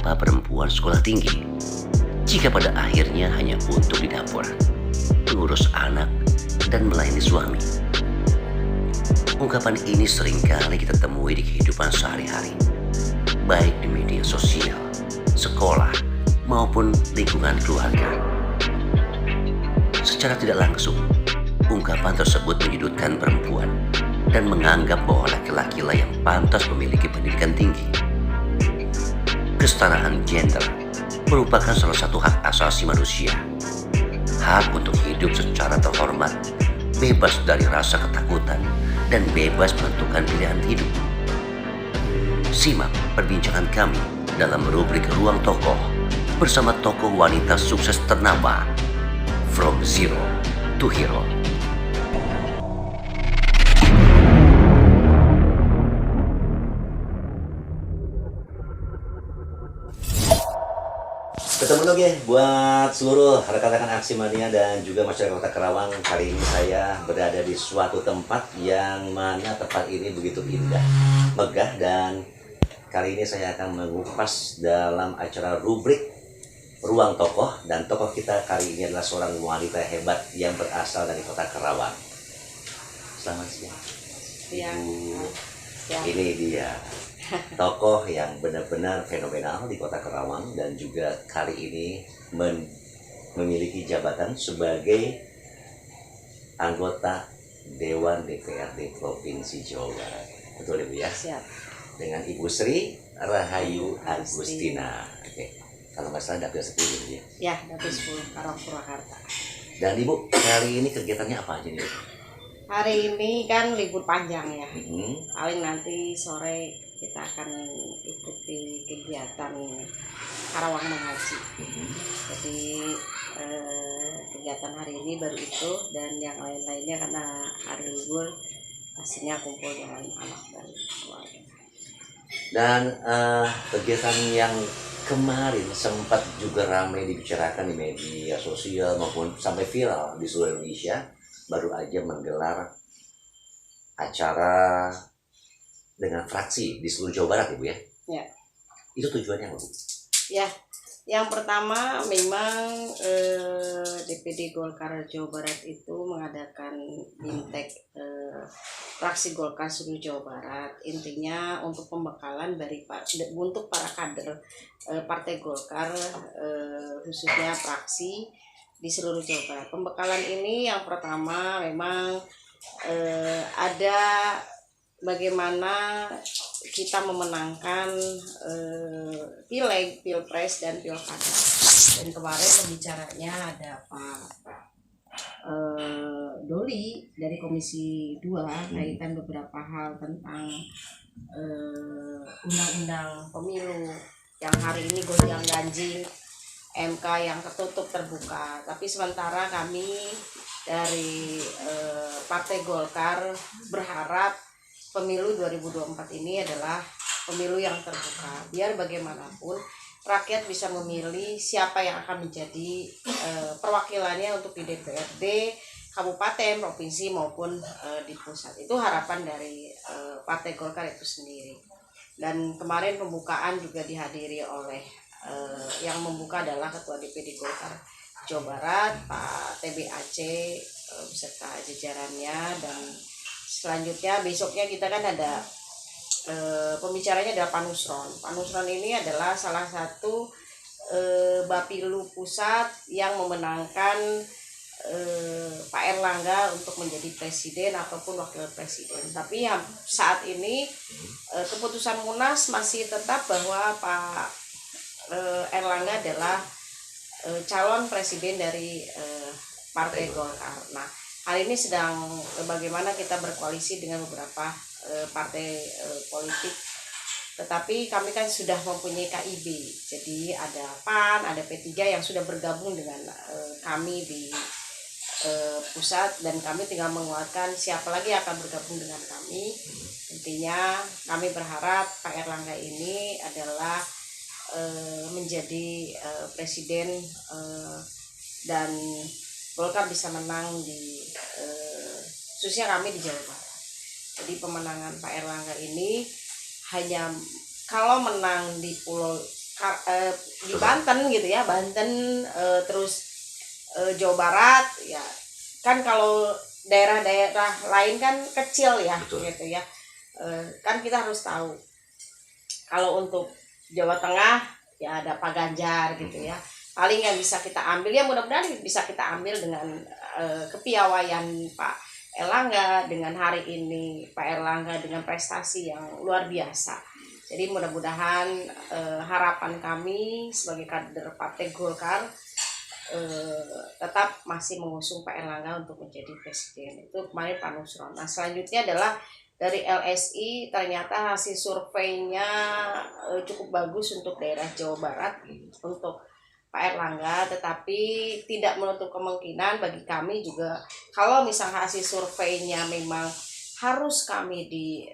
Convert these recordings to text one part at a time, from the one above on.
mengapa perempuan sekolah tinggi jika pada akhirnya hanya untuk di dapur, mengurus anak, dan melayani suami? Ungkapan ini seringkali kita temui di kehidupan sehari-hari, baik di media sosial, sekolah, maupun lingkungan keluarga. Secara tidak langsung, ungkapan tersebut menyudutkan perempuan dan menganggap bahwa laki-laki lah yang pantas memiliki pendidikan tinggi. Kesetaraan gender merupakan salah satu hak asasi manusia. Hak untuk hidup secara terhormat, bebas dari rasa ketakutan, dan bebas menentukan pilihan hidup. Simak perbincangan kami dalam rubrik Ruang Tokoh bersama tokoh wanita sukses ternama From Zero to Hero. Ketemu lagi buat seluruh rekan-rekan Aksi Mania dan juga masyarakat Kota Karawang. Kali ini saya berada di suatu tempat yang mana tempat ini begitu indah, megah, dan kali ini saya akan mengupas dalam acara rubrik Ruang Tokoh, dan tokoh kita kali ini adalah seorang wanita hebat yang berasal dari Kota Karawang. Selamat siang. Ibu. Ini dia tokoh yang benar-benar fenomenal di Kota Karawang dan juga kali ini memiliki jabatan sebagai anggota Dewan DPRD Provinsi Jawa Barat. Betul Ibu ya? Siap. Dengan Ibu Sri Rahayu Agustina. Oke. Kalau nggak salah dapil 10 ya? Ya, dapil 10 Karawang Purwakarta. Dan Ibu, kali ini kegiatannya apa aja nih? Hari ini kan libur panjang ya. Hmm. Paling nanti sore kita akan ikuti kegiatan Karawang Mengaji. Jadi kegiatan hari ini baru itu, dan yang lain-lainnya karena hari libur pastinya kumpul dengan anak dan keluarga. Dan kegiatan yang kemarin sempat juga ramai dibicarakan di media sosial maupun sampai viral di seluruh Indonesia, baru aja menggelar acara dengan fraksi di seluruh Jawa Barat, Ibu ya? Ya. Itu tujuannya apa, Bu? Ya, yang pertama memang DPD Golkar Jawa Barat itu mengadakan Bimtek fraksi Golkar seluruh Jawa Barat. Intinya untuk pembekalan untuk para kader Partai Golkar, khususnya fraksi di seluruh Jawa Barat. Pembekalan ini yang pertama memang ada bagaimana kita memenangkan pileg, pilpres, dan pilkada. Dan kemarin pembicaranya ada Pak Doli dari Komisi 2 kaitan beberapa hal tentang undang-undang pemilu yang hari ini gonjang-ganjing, MK yang tertutup terbuka. Tapi sementara kami dari Partai Golkar berharap pemilu 2024 ini adalah pemilu yang terbuka. Biar bagaimanapun rakyat bisa memilih siapa yang akan menjadi perwakilannya untuk di DPRD, kabupaten, provinsi maupun di pusat. Itu harapan dari Partai Golkar itu sendiri. Dan kemarin pembukaan juga dihadiri oleh yang membuka adalah Ketua DPD Golkar Jawa Barat, Pak TBAC beserta jajarannya. Dan selanjutnya besoknya kita kan ada pembicaranya adalah Pak Nusron. Pak Nusron ini adalah salah satu Bapilu Pusat yang memenangkan Pak Erlangga untuk menjadi presiden ataupun wakil presiden. Tapi saat ini keputusan Munas masih tetap bahwa Pak Erlangga adalah calon presiden dari Partai Golkar. Nah, hari ini sedang bagaimana kita berkoalisi dengan beberapa partai politik. Tetapi kami kan sudah mempunyai KIB. Jadi ada PAN, ada P3 yang sudah bergabung dengan kami di pusat, dan kami tinggal menguatkan siapa lagi yang akan bergabung dengan kami. Intinya kami berharap Pak Erlangga ini adalah menjadi presiden dan Golkar bisa menang di khususnya kami di Jawa Barat. Jadi pemenangan Pak Erlangga ini hanya kalau menang di pulau di Banten gitu ya, Banten, terus Jawa Barat ya. Kan kalau daerah-daerah lain kan kecil ya. Betul. Gitu ya. Kan kita harus tahu kalau untuk Jawa Tengah ya ada Pak Ganjar gitu ya. Paling yang bisa kita ambil ya, mudah-mudahan bisa kita ambil dengan kepiawaian Pak Erlangga, dengan hari ini Pak Erlangga dengan prestasi yang luar biasa. Jadi mudah-mudahan harapan kami sebagai kader Partai Golkar tetap masih mengusung Pak Erlangga untuk menjadi presiden. Itu kemarin Pak Nusron. Nah, selanjutnya adalah dari LSI, ternyata hasil surveinya cukup bagus untuk daerah Jawa Barat untuk Pak Erlangga, tetapi tidak menutup kemungkinan bagi kami juga kalau misalnya hasil surveinya memang harus kami di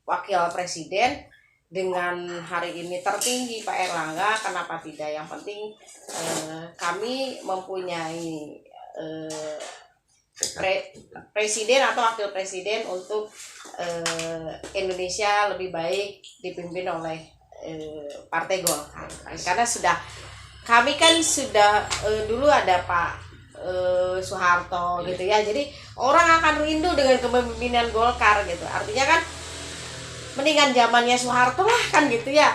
wakil presiden dengan hari ini tertinggi Pak Erlangga, kenapa tidak? Yang penting kami mempunyai presiden atau wakil presiden untuk Indonesia lebih baik dipimpin oleh Partai Golkar. Karena kami kan sudah dulu ada Pak Soeharto gitu ya, jadi orang akan rindu dengan kepemimpinan Golkar gitu. Artinya kan mendingan zamannya Soeharto lah kan gitu ya,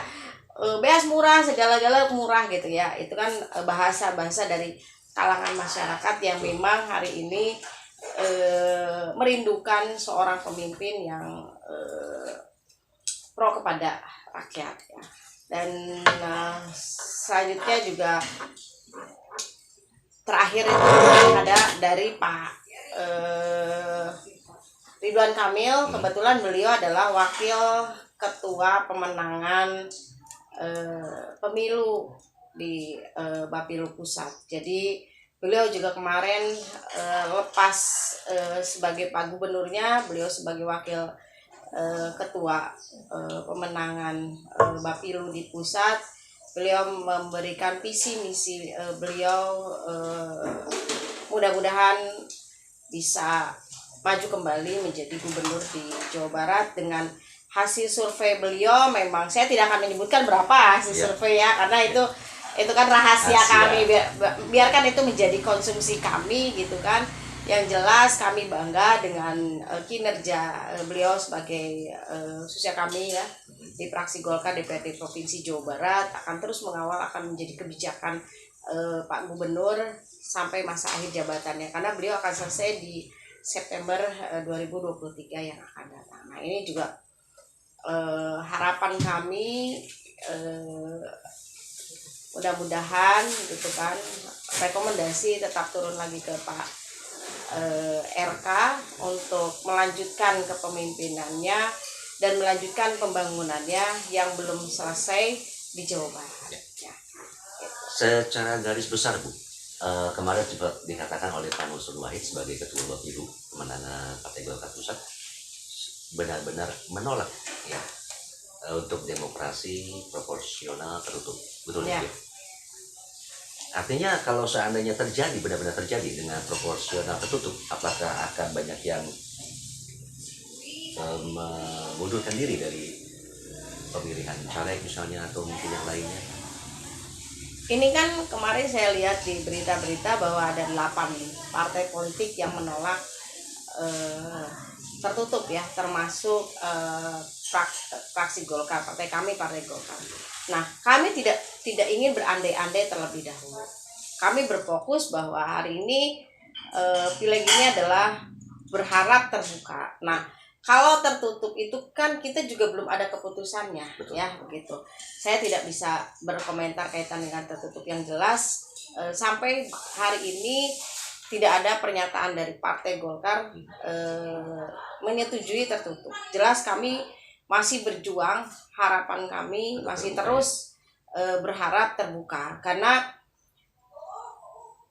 beas murah, segala-gala murah gitu ya. Itu kan bahasa-bahasa dari kalangan masyarakat yang memang hari ini merindukan seorang pemimpin yang pro kepada rakyat ya. Dan selanjutnya juga terakhir itu ada dari Pak Ridwan Kamil. Kebetulan beliau adalah wakil ketua pemenangan pemilu di Bapilu Pusat. Jadi beliau juga kemarin lepas sebagai Pak Gubernurnya, beliau sebagai wakil ketua pemenangan Bapilu di pusat. Beliau memberikan visi misi beliau, mudah-mudahan bisa maju kembali menjadi gubernur di Jawa Barat. Dengan hasil survei beliau, memang saya tidak akan menyebutkan berapa hasil survei ya, karena itu kan rahasia kami, biarkan itu menjadi konsumsi kami gitu kan. Yang jelas kami bangga dengan kinerja beliau sebagai khususnya kami ya di fraksi Golkar DPRD Provinsi Jawa Barat, akan terus mengawal akan menjadi kebijakan Pak Gubernur sampai masa akhir jabatannya, karena beliau akan selesai di September 2023 yang akan datang. Nah, ini juga harapan kami, mudah-mudahan gitu kan, rekomendasi tetap turun lagi ke Pak RK untuk melanjutkan kepemimpinannya dan melanjutkan pembangunannya yang belum selesai di Jawa Barat. Ya. Secara garis besar Bu, kemarin juga dikatakan oleh Pak Nusron Wahid sebagai ketua Bapilu pemenangan Partai Golkar Pusat benar-benar menolak ya untuk demokrasi proporsional tertutup, betul ya? Artinya kalau seandainya terjadi, benar-benar terjadi dengan proporsional tertutup, apakah akan banyak yang mengundurkan diri dari pemilihan caleg misalnya, atau mungkin yang lainnya? Ini kan kemarin saya lihat di berita-berita bahwa ada 8 partai politik yang menolak tertutup ya, termasuk fraksi Golkar, partai kami, Partai Golkar. Nah, kami tidak ingin berandai-andai terlebih dahulu. Kami berfokus bahwa hari ini pileg ini adalah berharap terbuka. Nah, kalau tertutup itu kan kita juga belum ada keputusannya. Betul. Ya begitu. Saya tidak bisa berkomentar kaitan dengan tertutup. Yang jelas sampai hari ini tidak ada pernyataan dari Partai Golkar menyetujui tertutup. Jelas kami masih berjuang, harapan kami masih terus berharap terbuka, karena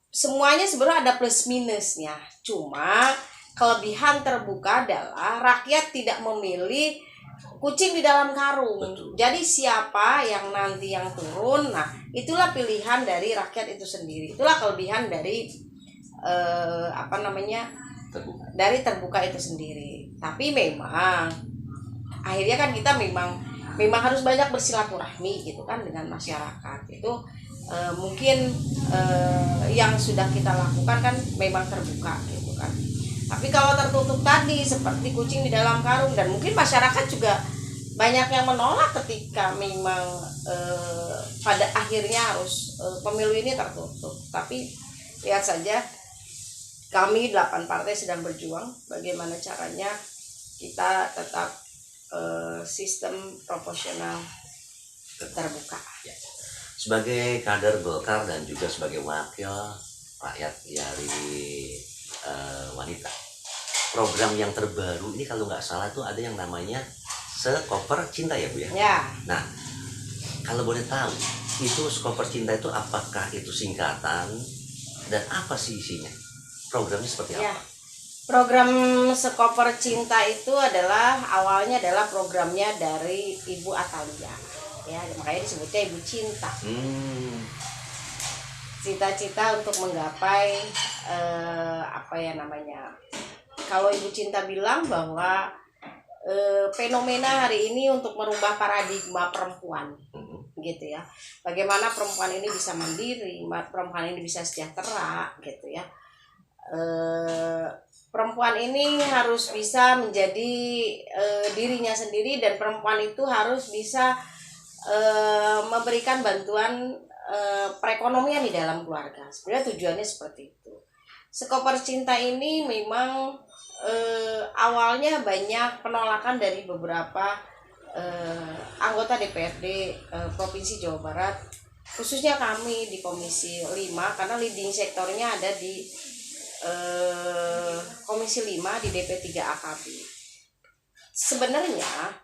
semuanya sebenarnya ada plus minusnya. Cuma kelebihan terbuka adalah rakyat tidak memilih kucing di dalam karung. Betul. Jadi siapa yang nanti yang turun, nah itulah pilihan dari rakyat itu sendiri. Itulah kelebihan dari dari terbuka itu sendiri. Tapi memang akhirnya kan kita memang memang harus banyak bersilaturahmi gitu kan dengan masyarakat. Itu mungkin yang sudah kita lakukan kan memang terbuka gitu kan. Tapi kalau tertutup tadi seperti kucing di dalam karung, dan mungkin masyarakat juga banyak yang menolak ketika memang pada akhirnya harus pemilu ini tertutup. Tapi lihat saja, kami 8 partai sedang berjuang bagaimana caranya kita tetap sistem proporsional terbuka. Sebagai kader Golkar dan juga sebagai wakil rakyat dari wanita, program yang terbaru ini kalau nggak salah tuh ada yang namanya Sekoper Cinta ya Bu ya? Ya. Nah, kalau boleh tahu, itu Sekoper Cinta itu apakah itu singkatan dan apa sih isinya? Programnya seperti Ya. apa? Program Sekoper Cinta itu awalnya adalah programnya dari Ibu Atalia. Ya, makanya disebutnya Ibu Cinta. Cita-cita untuk menggapai kalau Ibu Cinta bilang bahwa fenomena hari ini untuk merubah paradigma perempuan, gitu ya. Bagaimana perempuan ini bisa mandiri, perempuan ini bisa sejahtera, gitu ya. Perempuan ini harus bisa menjadi dirinya sendiri, dan perempuan itu harus bisa memberikan bantuan perekonomian di dalam keluarga. Sebenarnya tujuannya seperti itu. Sekoper Cinta ini memang awalnya banyak penolakan dari beberapa anggota DPRD Provinsi Jawa Barat, khususnya kami di Komisi 5, karena leading sektornya ada di Komisi 5 di DP3 AKB. Sebenarnya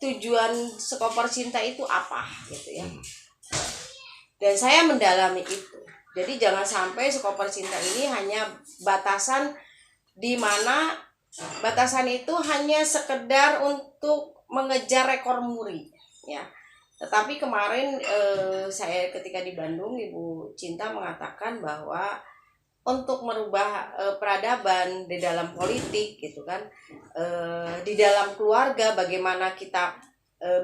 tujuan Sekoper Cinta itu apa gitu ya. Dan saya mendalami itu. Jadi jangan sampai Sekoper Cinta ini hanya batasan di mana batasan itu hanya sekedar untuk mengejar rekor muri ya. Tetapi kemarin saya ketika di Bandung, Ibu Cinta mengatakan bahwa untuk merubah peradaban di dalam politik gitu kan, di dalam keluarga, bagaimana kita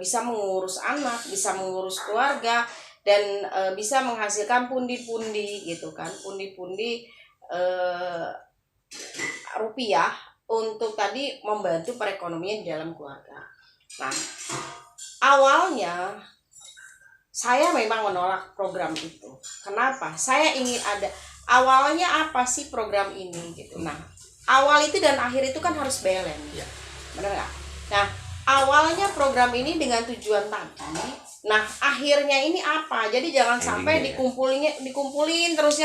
bisa mengurus anak, bisa mengurus keluarga, dan bisa menghasilkan pundi-pundi gitu kan, pundi-pundi rupiah untuk tadi membantu perekonomian di dalam keluarga. Nah, awalnya saya memang menolak program itu. Kenapa? Saya ingin ada awalnya apa sih program ini gitu. Nah, awal itu dan akhir itu kan harus balance. Ya. Benar nggak? Nah, awalnya program ini dengan tujuan tadi. Nah, akhirnya ini apa? Jadi jangan sampai dikumpulin terus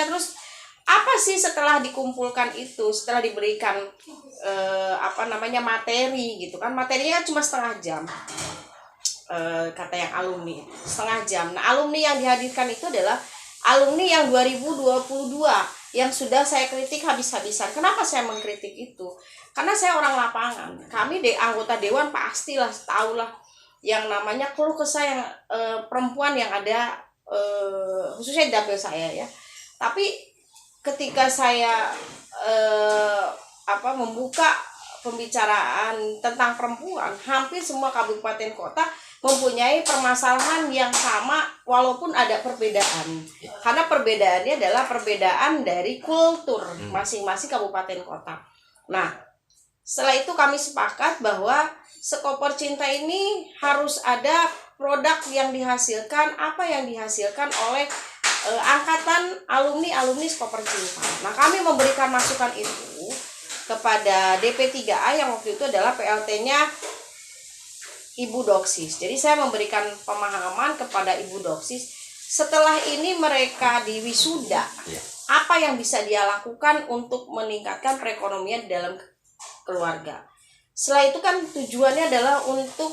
apa sih setelah dikumpulkan itu, setelah diberikan materi gitu kan. Materinya kan cuma setengah jam. Kata yang alumni setengah jam. Nah, alumni yang dihadirkan itu adalah alumni yang 2022 yang sudah saya kritik habis-habisan. Kenapa saya mengkritik itu? Karena saya orang lapangan. Kami anggota dewan pastilah tahulah yang namanya keluh kesah yang perempuan yang ada khususnya di dapil saya ya. Tapi ketika saya membuka pembicaraan tentang perempuan, hampir semua kabupaten kota mempunyai permasalahan yang sama walaupun ada perbedaan. Karena perbedaannya adalah perbedaan dari kultur masing-masing kabupaten kota. Nah, setelah itu kami sepakat bahwa Sekoper Cinta ini harus ada produk yang dihasilkan, apa yang dihasilkan oleh angkatan alumni Sekoper Cinta. Nah, kami memberikan masukan itu kepada DP3A yang waktu itu adalah PLT-nya Ibu Doksis. Jadi saya memberikan pemahaman kepada Ibu Doksis. Setelah ini mereka diwisuda, apa yang bisa dia lakukan untuk meningkatkan perekonomian dalam keluarga. Setelah itu kan tujuannya adalah untuk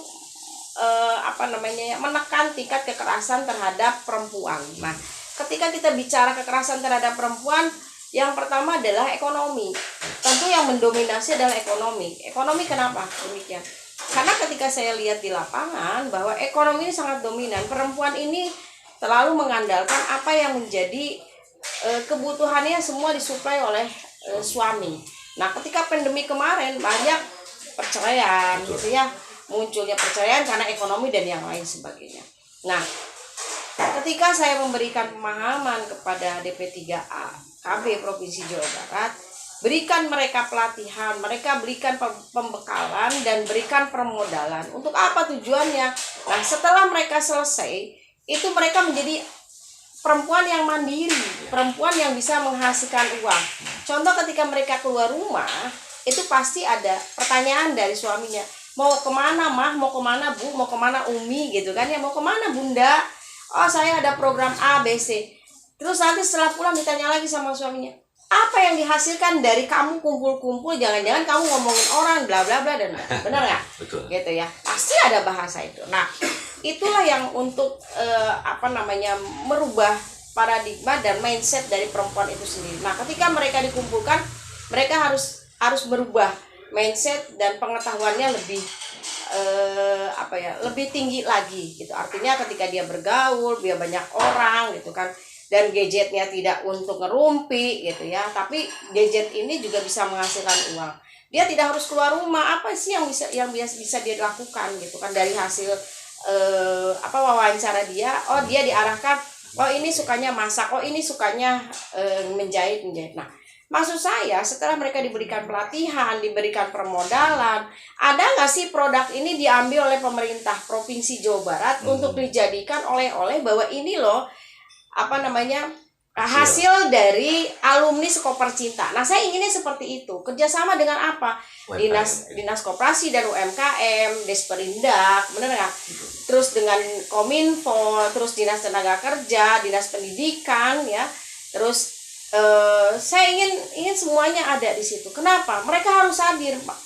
menekan tingkat kekerasan terhadap perempuan. Nah, ketika kita bicara kekerasan terhadap perempuan, yang pertama adalah ekonomi. Tentu yang mendominasi adalah ekonomi. Ekonomi kenapa demikian? Karena ketika saya lihat di lapangan bahwa ekonomi ini sangat dominan. Perempuan ini terlalu mengandalkan apa yang menjadi kebutuhannya semua disuplai oleh suami. Nah, ketika pandemi kemarin banyak perceraian gitu ya. munculnya perceraian karena ekonomi dan yang lain sebagainya. Nah, ketika saya memberikan pemahaman kepada DP3A KB Provinsi Jawa Barat, berikan mereka pelatihan, mereka berikan pembekalan dan berikan permodalan. Untuk apa tujuannya? Nah, setelah mereka selesai, itu mereka menjadi perempuan yang mandiri, perempuan yang bisa menghasilkan uang. Contoh ketika mereka keluar rumah, itu pasti ada pertanyaan dari suaminya, mau kemana mah, mau kemana bu, mau kemana umi gitu kan ya, mau kemana bunda, oh saya ada program A, B, C. Terus nanti setelah pulang ditanya lagi sama suaminya, apa yang dihasilkan dari kamu kumpul-kumpul, jangan-jangan kamu ngomongin orang bla bla bla dan benar nggak? Betul. Gitu ya, pasti ada bahasa itu. Nah, itulah yang untuk merubah paradigma dan mindset dari perempuan itu sendiri. Nah, ketika mereka dikumpulkan, mereka harus berubah mindset dan pengetahuannya lebih lebih tinggi lagi gitu. Artinya ketika dia bergaul, dia banyak orang gitu kan, dan gadgetnya tidak untuk ngerumpi gitu ya, tapi gadget ini juga bisa menghasilkan uang. Dia tidak harus keluar rumah. Apa sih yang bisa dia lakukan gitu kan, dari hasil wawancara dia, oh dia diarahkan, oh ini sukanya masak, oh ini sukanya menjahit. Nah, maksud saya setelah mereka diberikan pelatihan, diberikan permodalan, ada nggak sih produk ini diambil oleh pemerintah Provinsi Jawa Barat untuk dijadikan oleh-oleh bahwa ini loh hasil dari alumni Sekoper Cinta. Nah, saya inginnya seperti itu. Kerjasama dengan apa? Dinas Koperasi dan UMKM, Desperindak, benar nggak? Terus dengan Kominfo, terus Dinas Tenaga Kerja, Dinas Pendidikan, ya. Terus saya ingin semuanya ada di situ. Kenapa? Mereka harus hadir, Pak,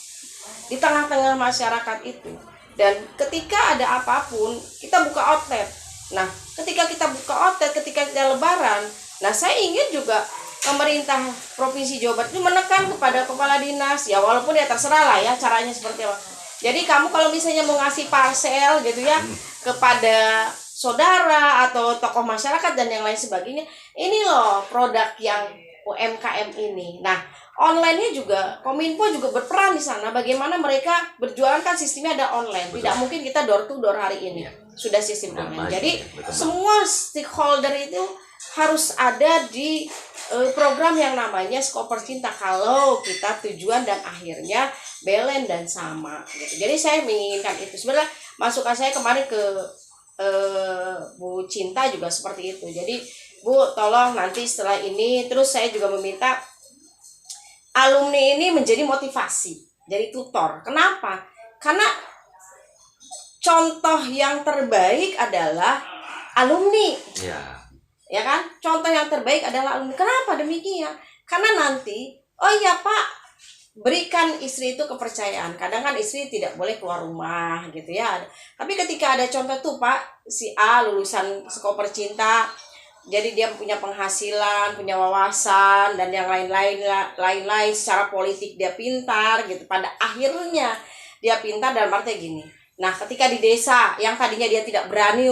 di tengah-tengah masyarakat itu. Dan ketika ada apapun, kita buka outlet. Nah, ketika kita buka outlet, ketika kita lebaran, nah saya ingin juga pemerintah Provinsi Jawa Barat itu menekan kepada kepala dinas, ya walaupun ya terserah lah ya caranya seperti apa. Jadi kamu kalau misalnya mau ngasih parcel gitu ya kepada saudara atau tokoh masyarakat dan yang lain sebagainya, ini loh produk yang UMKM ini. Nah, online-nya juga Kominfo juga berperan di sana. Bagaimana mereka berjualan, kan sistemnya ada online. Betul. Tidak mungkin kita door to door hari ini. Sudah sistem online. Jadi semua stakeholder itu harus ada di program yang namanya Sekoper Cinta kalau kita tujuan dan akhirnya balance dan sama gitu. Jadi saya menginginkan itu. Sebenarnya masukan saya kemarin ke Bu Cinta juga seperti itu. Jadi Bu, tolong nanti setelah ini, terus saya juga meminta alumni ini menjadi motivasi, jadi tutor. Kenapa? Karena contoh yang terbaik adalah alumni. Ya kan? Contoh yang terbaik adalah alumni. Kenapa demikian? Karena nanti, oh iya Pak, berikan istri itu kepercayaan. Kadang kan istri tidak boleh keluar rumah gitu ya. Tapi ketika ada contoh tuh Pak, si A lulusan Sekoper Cinta, jadi dia punya penghasilan, punya wawasan dan yang lain-lain secara politik dia pintar gitu. Pada akhirnya dia pintar dan artinya gini. Nah, ketika di desa yang tadinya dia tidak berani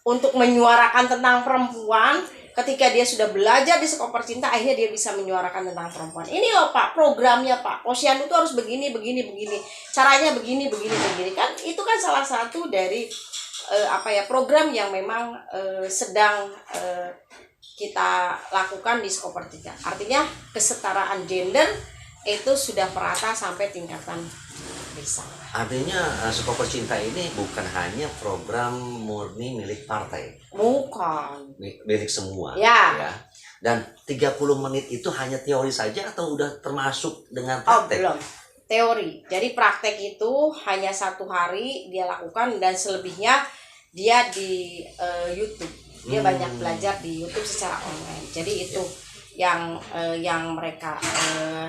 untuk menyuarakan tentang perempuan, ketika dia sudah belajar di Sekoper Cinta, akhirnya dia bisa menyuarakan tentang perempuan. Ini loh Pak, programnya Pak. Posyandu itu harus begini. Caranya begini. Kan itu kan salah satu dari program yang memang sedang kita lakukan di Sekoper Cinta. Artinya kesetaraan gender itu sudah merata sampai tingkatan desa. Artinya Sekoper Cinta ini bukan hanya program murni milik partai. Bukan. Milik semua. Ya. Dan 30 menit itu hanya teori saja atau udah termasuk dengan praktek? Oh, belum. Teori. Jadi praktek itu hanya 1 hari dia lakukan dan selebihnya dia di YouTube. Dia banyak belajar di YouTube secara online. Jadi itu yang mereka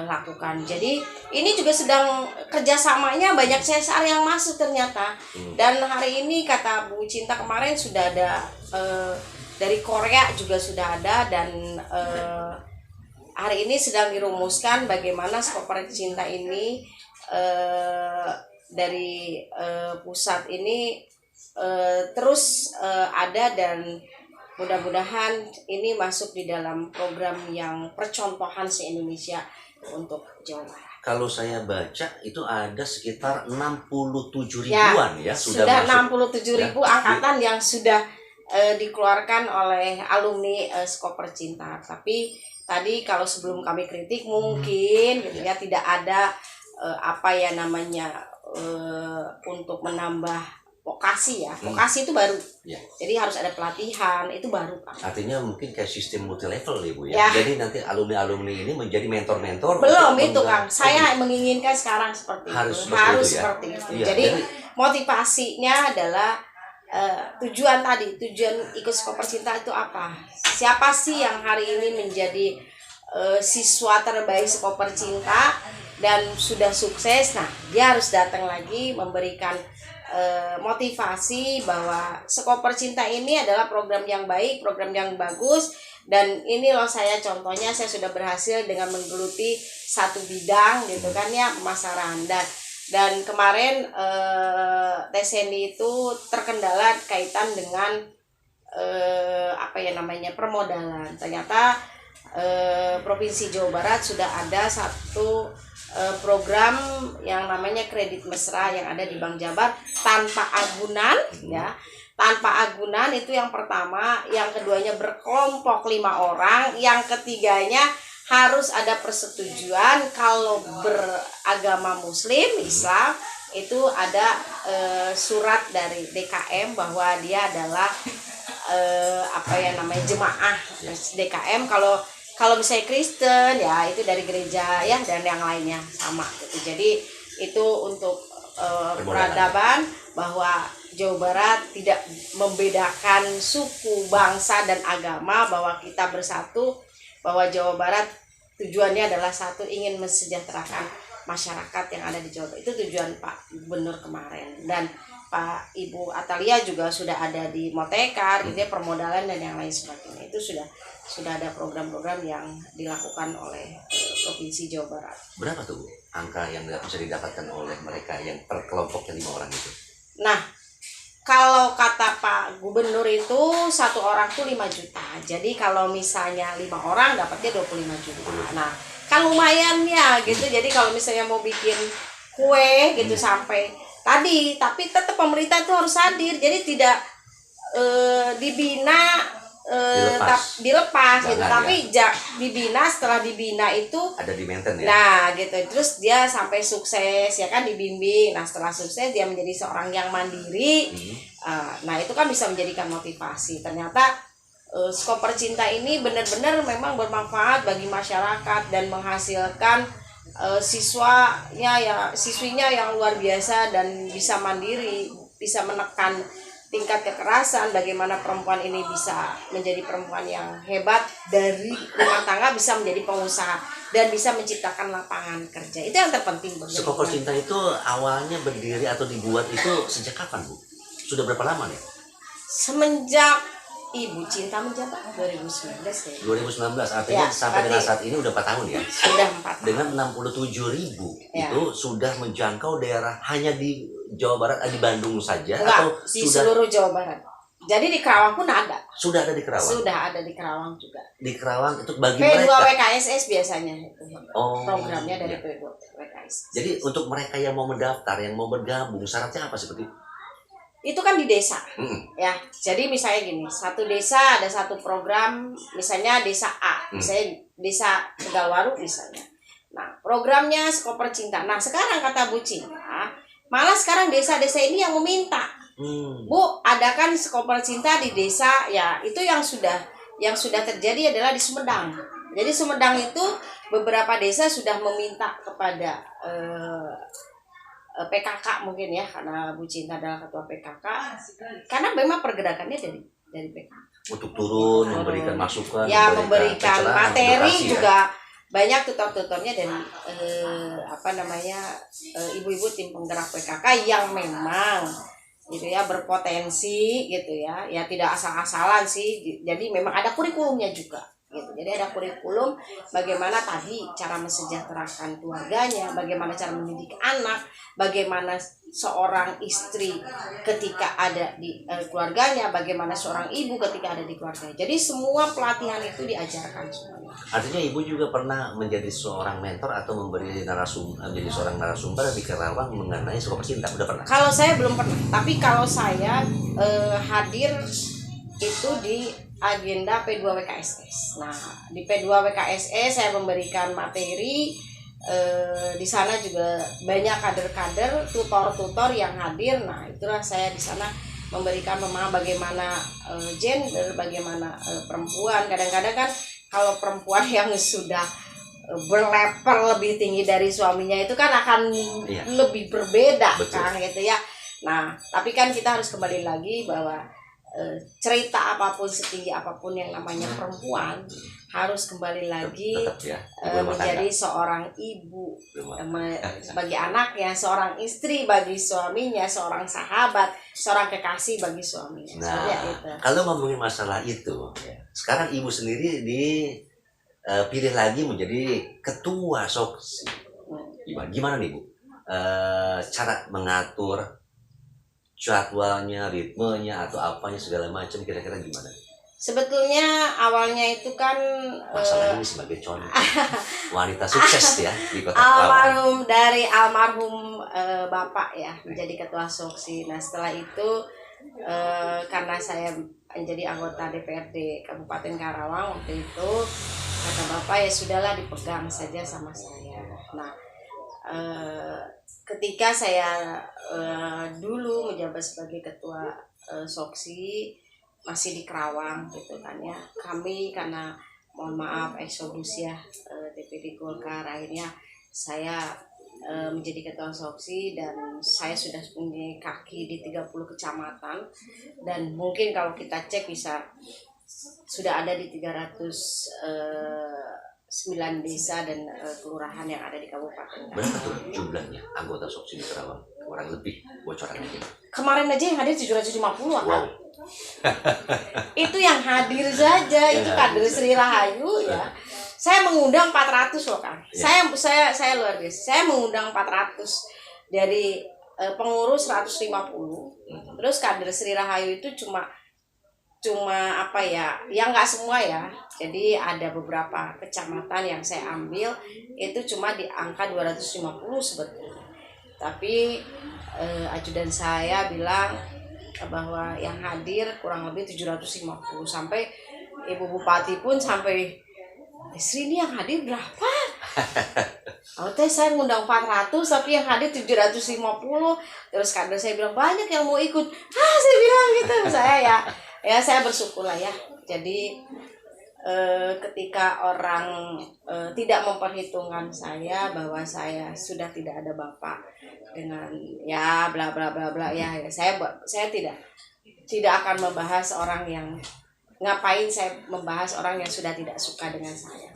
lakukan. Jadi ini juga sedang kerjasamanya banyak CSR yang masuk ternyata. Dan hari ini kata Bu Cinta kemarin sudah ada dari Korea juga sudah ada, dan hari ini sedang dirumuskan bagaimana Sekoper Cinta ini dari pusat ini terus ada, dan mudah-mudahan ini masuk di dalam program yang percontohan se-Indonesia. untuk Jawa Barat. Kalau saya baca itu ada sekitar 67 Ya, ribuan ya, sudah masuk. 67.000 Ya. angkatan yang sudah dikeluarkan oleh alumni Skoper Cinta. Tapi tadi kalau sebelum kami kritik mungkin gitu ya tidak ada apa ya namanya untuk menambah vokasi ya. Vokasi itu baru. Ya. Jadi harus ada pelatihan, itu baru Pak. Artinya mungkin kayak sistem multi level ya Bu ya. Ya. Jadi nanti alumni-alumni ini menjadi mentor-mentor. Belum untuk itu Kang. membangun- Saya menginginkan sekarang seperti Harus itu. seperti Harus itu ya. seperti itu. Iya, Jadi jadi- motivasinya adalah tujuan tadi, tujuan ikut Skoper Cinta itu apa? Siapa sih yang hari ini menjadi siswa terbaik Skoper Cinta dan sudah sukses? Nah, dia harus datang lagi memberikan motivasi bahwa Skoper Cinta ini adalah program yang baik, program yang bagus, dan ini loh saya contohnya saya sudah berhasil dengan menggeluti satu bidang gitu kan ya, pemasaran. Dan kemarin TSNI itu terkendala kaitan dengan apa ya namanya permodalan. Ternyata Provinsi Jawa Barat sudah ada satu program yang namanya kredit mesra yang ada di Bank Jabar tanpa agunan ya. Tanpa agunan itu yang pertama, yang keduanya berkelompok 5 orang, yang ketiganya harus ada persetujuan kalau beragama Muslim, Islam itu ada surat dari DKM bahwa dia adalah apa ya namanya jemaah DKM. Kalau misalnya Kristen ya itu dari gereja ya, dan yang lainnya sama gitu. Jadi itu untuk peradaban bahwa Jawa Barat tidak membedakan suku, bangsa, dan agama, bahwa kita bersatu, bahwa Jawa Barat tujuannya adalah satu, ingin mensejahterakan masyarakat yang ada di Jawa Barat. Itu tujuan Pak Gubernur kemarin, dan Pak Ibu Atalia juga sudah ada di Motekar gitu ya, permodalan dan yang lain sebagainya. Itu sudah ada program-program yang dilakukan oleh Provinsi Jawa Barat. Berapa tuh Bu, angka yang bisa didapatkan oleh mereka yang per kelompoknya 5 orang itu? Nah, kalau kata Pak Gubernur itu satu orang tuh 5 juta. Jadi kalau misalnya 5 orang dapatnya 25 juta. Nah, kan lumayan ya gitu. Jadi kalau misalnya mau bikin kue gitu sampai tadi, tapi tetap pemerintah itu harus hadir. Jadi tidak dibina dilepas gitu. Jangan, Tapi dibina, setelah dibina itu ada di maintain ya. nah gitu, terus dia sampai sukses ya kan, dibimbing. Nah setelah sukses dia menjadi seorang yang mandiri. Nah itu kan bisa menjadikan motivasi. Ternyata Skoper Cinta ini benar-benar memang bermanfaat bagi masyarakat dan menghasilkan siswinya yang luar biasa dan bisa mandiri, bisa menekan tingkat kekerasan, bagaimana perempuan ini bisa menjadi perempuan yang hebat, dari rumah tangga bisa menjadi pengusaha dan bisa menciptakan lapangan kerja. Itu yang terpenting bagi Skoper Cinta itu awalnya berdiri atau dibuat itu sejak kapan Bu? Sudah berapa lama nih? Semenjak Ibu Cinta menjabat 2019 ya. 2019, artinya Ya, sampai dengan saat ini udah 4 tahun ya. Sudah 4 tahun. Dengan 67.000 Ya. itu sudah menjangkau daerah hanya di Jawa Barat, di Bandung saja atau Enggak, di sudah seluruh Jawa Barat. Jadi di Kerawang pun ada. sudah ada di Kerawang? Sudah ada di Kerawang juga. Di Kerawang itu bagi P2 mereka. WKSS biasanya itu. Oh, Programnya dari iya. P2 WKSS. Jadi untuk mereka yang mau mendaftar, yang mau bergabung, syaratnya apa seperti itu? Itu kan di desa. Hmm. Ya, jadi misalnya gini, satu desa ada satu program, misalnya desa A, misalnya desa Tegalwaru misalnya. Nah, programnya Skoper Cinta. Nah, sekarang kata Bu Cinta, malah sekarang desa-desa ini yang meminta, Bu, adakan Skoper Cinta di desa. Ya, itu yang sudah terjadi adalah di Sumedang. Jadi Sumedang itu beberapa desa sudah meminta kepada PKK mungkin ya, karena Bu Cinta adalah ketua PKK, karena memang pergerakannya dari PKK Untuk turun, memberikan masukan, ya, memberikan pencerahan, materi edukasi, juga banyak tutor-tutornya dari ibu-ibu tim penggerak PKK yang memang gitu ya berpotensi gitu ya tidak asal-asalan sih. Jadi memang ada kurikulumnya juga. gitu. Jadi ada kurikulum bagaimana tadi cara mensejahterakan keluarganya, bagaimana cara mendidik anak, bagaimana seorang istri ketika ada di keluarganya, bagaimana seorang ibu ketika ada di keluarganya. Jadi semua pelatihan itu diajarkan semuanya. Artinya ibu juga pernah menjadi seorang mentor atau menjadi seorang narasumber di Karawang mengenai Suka Cinta, udah pernah? Kalau saya belum pernah, tapi kalau saya hadir itu di agenda P2WKSS. Nah, di P2WKSS saya memberikan materi. Di sana juga banyak kader-kader, tutor-tutor yang hadir. Nah, itulah saya di sana memberikan pemahaman bagaimana gender, bagaimana perempuan. Kadang-kadang kan kalau perempuan yang sudah berlevel lebih tinggi dari suaminya itu kan akan lebih berbeda. Betul. Kan gitu ya. Nah, tapi kan kita harus kembali lagi bahwa cerita apapun, setinggi apapun yang namanya perempuan harus kembali lagi Tetap ya, ibu rumah menjadi tangga. seorang ibu bagi anaknya, seorang istri bagi suaminya, seorang sahabat, seorang kekasih bagi suaminya. Nah, Itu. kalau ngomongin masalah itu, sekarang ibu sendiri dipilih lagi menjadi ketua Soksi. Gimana nih Bu? Cara mengatur jadwalnya, ritmenya atau apanya segala macam kira-kira gimana? Sebetulnya awalnya itu kan Masalah ini sebagai contoh wanita sukses ya di Kota Karawang. almarhum Bapak ya menjadi ketua Soksi. Nah, setelah itu karena saya menjadi anggota DPRD Kabupaten Karawang waktu itu, kata Bapak ya sudahlah dipegang saja sama saya. Nah, ketika saya dulu menjabat sebagai ketua Soksi masih di Karawang gitu kan ya, kami karena mohon maaf eksodus ya DPD Golkar, akhirnya saya menjadi ketua Soksi dan saya sudah punya kaki di 30 kecamatan dan mungkin kalau kita cek bisa sudah ada di 309 desa dan kelurahan yang ada di kabupaten. Berapa tuh jumlahnya anggota Soksi di Karawang? Kurang lebih bocorannya gitu. Kemarin aja yang hadir 750 kan? Wow. Itu yang hadir saja, itu kader Sri Rahayu ya. Saya mengundang 400 loh kan. Ya. Saya luar biasa. Saya mengundang 400 dari pengurus 150. Terus kader Sri Rahayu itu cuma apa ya, yang nggak semua ya. Jadi ada beberapa kecamatan yang saya ambil itu cuma di angka 250 sebetulnya. Tapi ajudan saya bilang bahwa yang hadir kurang lebih 750, sampai Ibu Bupati pun sampai Sri ini yang hadir berapa? Saya ngundang 400 tapi yang hadir 750. Terus kader saya bilang banyak yang mau ikut. Saya bilang gitu. Saya saya bersyukur lah ya. Jadi ketika orang tidak memperhitungkan saya bahwa saya sudah tidak ada bapak dengan ya bla bla bla bla ya, saya tidak akan membahas orang yang ngapain saya membahas orang yang sudah tidak suka dengan saya.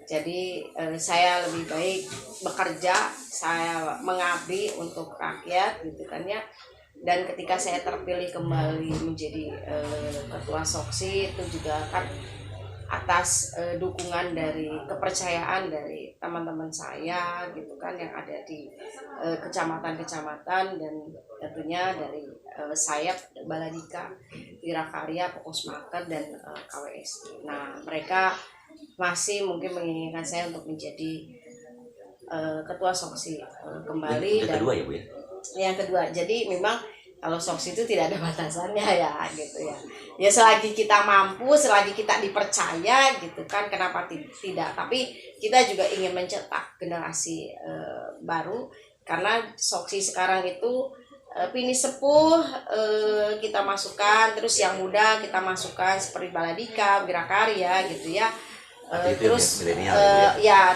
Jadi saya lebih baik bekerja, saya mengabdi untuk rakyat gitu kan ya. Dan ketika saya terpilih kembali menjadi ketua Soksi itu juga kan atas dukungan dari kepercayaan dari teman-teman saya gitu kan yang ada di kecamatan-kecamatan dan tentunya dari sayap Baladika, Wirakarya, Pokosmaker dan KWSI. Nah, mereka masih mungkin menginginkan saya untuk menjadi ketua Soksi kembali. Yang kedua ya Bu ya? Yang kedua, jadi memang kalau Soksi itu tidak ada batasannya ya gitu ya. Ya selagi kita mampu, selagi kita dipercaya gitu kan, kenapa tidak? Tapi kita juga ingin mencetak generasi baru karena Soksi sekarang itu pini sepuh kita masukkan, terus yang muda kita masukkan seperti Baladika, Wirakarya gitu ya. Terus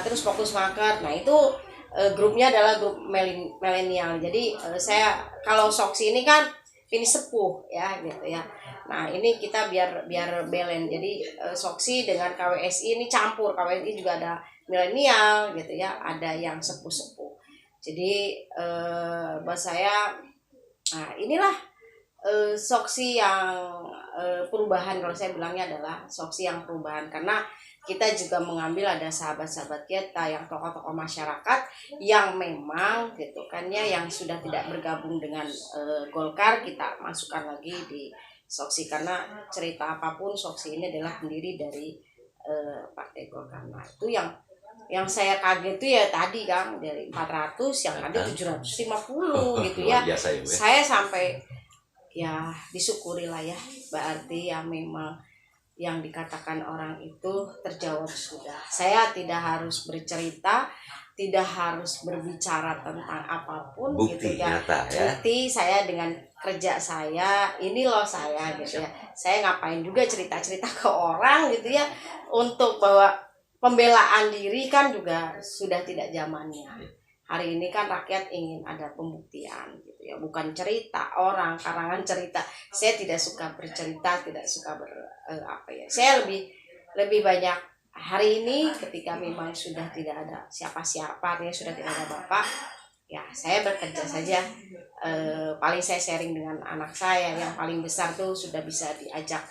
terus Pokosmaker. Nah, itu grupnya adalah grup milenial. Jadi saya kalau Soksi ini kan ini sepuh ya gitu ya. Nah, ini kita biar balance. Jadi Soksi dengan KWSI ini campur. KWSI juga ada milenial gitu ya, ada yang sepuh-sepuh. Jadi buat saya inilah Soksi yang perubahan, kalau saya bilangnya adalah Soksi yang perubahan, karena kita juga mengambil ada sahabat-sahabat kita yang tokoh-tokoh masyarakat yang memang gitu kan ya, yang sudah tidak bergabung dengan Golkar, kita masukkan lagi di Soksi, karena cerita apapun Soksi ini adalah pendiri dari Partai Golkar. Nah itu yang saya kaget tuh ya tadi Kang, dari 400 yang ada 750 gitu ya. Saya sampai ya disyukuri lah ya, berarti ya memang yang dikatakan orang itu terjawab sudah. Saya tidak harus bercerita, tidak harus berbicara tentang apapun. Bukti gitu ya. nyata ya. Bukti saya dengan kerja saya, ini loh saya gitu ya. Saya ngapain juga cerita-cerita ke orang gitu ya, untuk bahwa pembelaan diri kan juga sudah tidak zamannya. Hari ini kan rakyat ingin ada pembuktian gitu ya, bukan cerita orang, karangan cerita. Saya tidak suka bercerita, tidak suka saya lebih banyak hari ini ketika memang sudah tidak ada siapa-siapa, artinya sudah tidak ada bapak, ya saya bekerja saja. Paling saya sharing dengan anak saya yang paling besar tuh sudah bisa diajak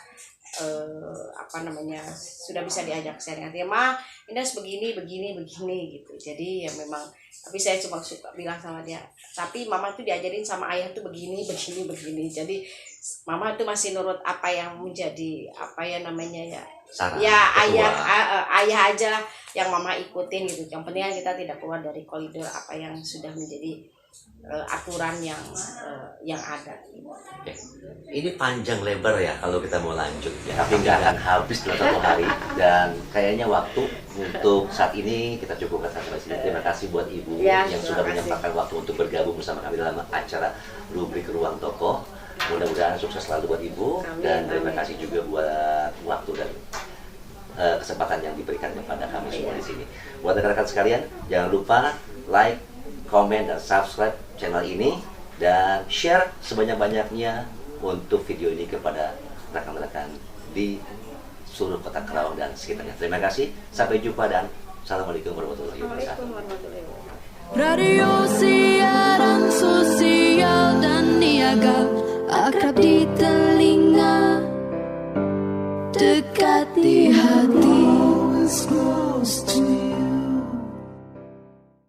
sudah bisa diajak sharing, artinya mah ini harus begini gitu. Jadi ya memang, tapi saya cuma suka bilang sama dia, tapi mama tuh diajarin sama ayah tuh begini. Jadi mama tuh masih nurut apa yang menjadi Saran, ya ketua. ayah aja yang mama ikutin gitu. Yang penting kan kita tidak keluar dari koridor apa yang sudah menjadi aturan yang ada. Oke. Ini panjang lebar ya kalau kita mau lanjut ya, tapi nggak akan habis dalam satu hari, dan kayaknya waktu untuk saat ini kita cukupkan sampai sini. Terima kasih buat Ibu Ya, yang terima sudah kasih. menyempatkan waktu untuk bergabung bersama kami dalam acara rubrik Ruang Tokoh. Mudah-mudahan sukses selalu buat Ibu. Amin, Dan terima amin. kasih juga buat waktu dan kesempatan yang diberikan kepada kami semua di sini. Buat rekan-rekan sekalian, jangan lupa like, komen, dan subscribe channel ini, dan share sebanyak-banyaknya untuk video ini kepada rekan-rekan di seluruh kota Kerawang dan sekitarnya. Terima kasih, sampai jumpa, dan Assalamualaikum warahmatullahi wabarakatuh. Assalamualaikum warahmatullahi wabarakatuh. Radio siaran sosial dan niaga, akrab di telinga, dekat di hati.